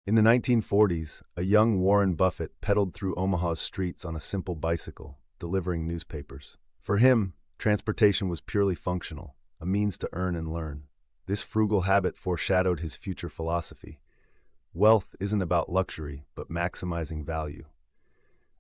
In the 1940s, a young Warren Buffett pedaled through Omaha's streets on a simple bicycle, delivering newspapers. For him, transportation was purely functional, a means to earn and learn. This frugal habit foreshadowed his future philosophy. Wealth isn't about luxury, but maximizing value.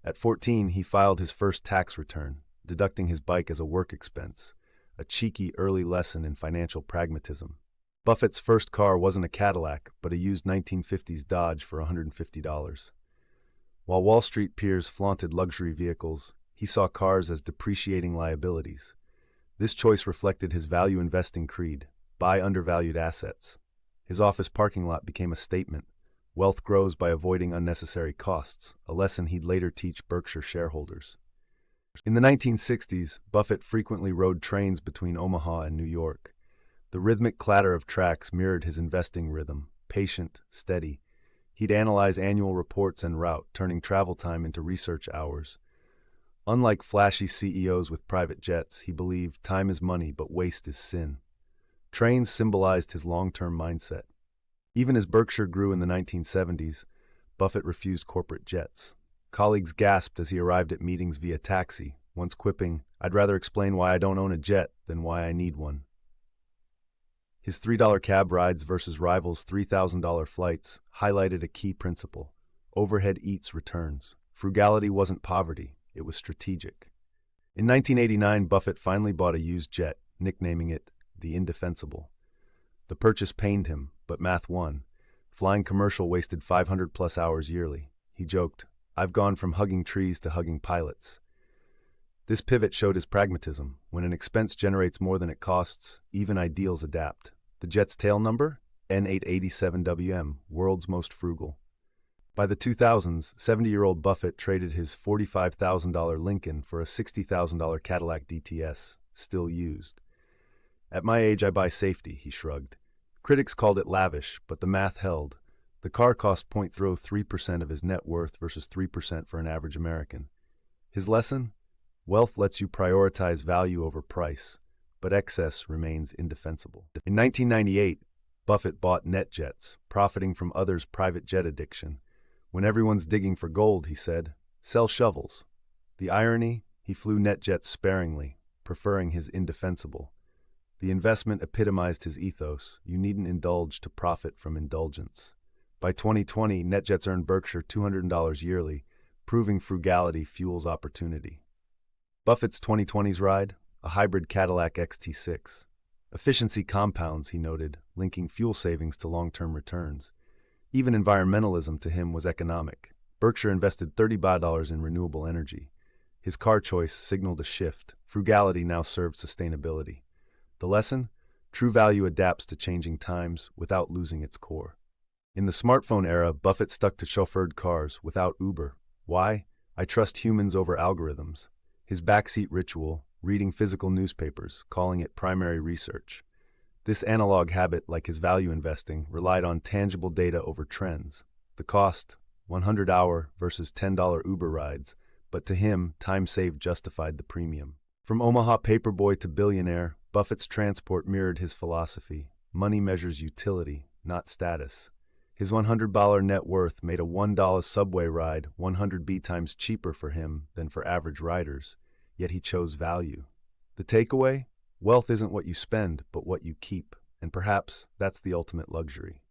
At 14, he filed his first tax return, deducting his bike as a work expense, a cheeky early lesson in financial pragmatism. Buffett's first car wasn't a Cadillac, but a used 1950s Dodge for $150. While Wall Street peers flaunted luxury vehicles, he saw cars as depreciating liabilities. This choice reflected his value investing creed: buy undervalued assets. His office parking lot became a statement: wealth grows by avoiding unnecessary costs, a lesson he'd later teach Berkshire shareholders. In the 1960s, Buffett frequently rode trains between Omaha and New York. The rhythmic clatter of tracks mirrored his investing rhythm: patient, steady. He'd analyze annual reports en route, turning travel time into research hours. Unlike flashy CEOs with private jets, he believed time is money, but waste is sin. Trains symbolized his long-term mindset. Even as Berkshire grew in the 1970s, Buffett refused corporate jets. Colleagues gasped as he arrived at meetings via taxi, once quipping, "I'd rather explain why I don't own a jet than why I need one." His $3 cab rides versus rivals' $3,000 flights highlighted a key principle: overhead eats returns. Frugality wasn't poverty, it was strategic. In 1989, Buffett finally bought a used jet, nicknaming it the Indefensible. The purchase pained him, but math won. Flying commercial wasted 500+ hours yearly. He joked, "I've gone from hugging trees to hugging pilots." This pivot showed his pragmatism. When an expense generates more than it costs, even ideals adapt. The jet's tail number? N887WM, world's most frugal. By the 2000s, 70-year-old Buffett traded his $45,000 Lincoln for a $60,000 Cadillac DTS, still used. "At my age, I buy safety," he shrugged. Critics called it lavish, but the math held. The car cost 0.03% of his net worth versus 3% for an average American. His lesson? Wealth lets you prioritize value over price, but excess remains indefensible. In 1998, Buffett bought NetJets, profiting from others' private jet addiction. "When everyone's digging for gold," he said, "sell shovels." The irony? He flew NetJets sparingly, preferring his indefensible. The investment epitomized his ethos: you needn't indulge to profit from indulgence. By 2020, NetJets earned Berkshire $200 yearly, proving frugality fuels opportunity. Buffett's 2020s ride? A hybrid Cadillac XT6. Efficiency compounds, he noted, linking fuel savings to long-term returns. Even environmentalism to him was economic. Berkshire invested $30 in renewable energy. His car choice signaled a shift. Frugality now served sustainability. The lesson? True value adapts to changing times without losing its core. In the smartphone era, Buffett stuck to chauffeured cars without Uber. Why? "I trust humans over algorithms." His backseat ritual: reading physical newspapers, calling it primary research. This analog habit, like his value investing, relied on tangible data over trends. The cost? 100-hour versus $10 Uber rides, but to him, time saved justified the premium. From Omaha paperboy to billionaire, Buffett's transport mirrored his philosophy. Money measures utility, not status. His $100 net worth made a $1 subway ride 100 times cheaper for him than for average riders, yet he chose value. The takeaway? Wealth isn't what you spend, but what you keep, and perhaps that's the ultimate luxury.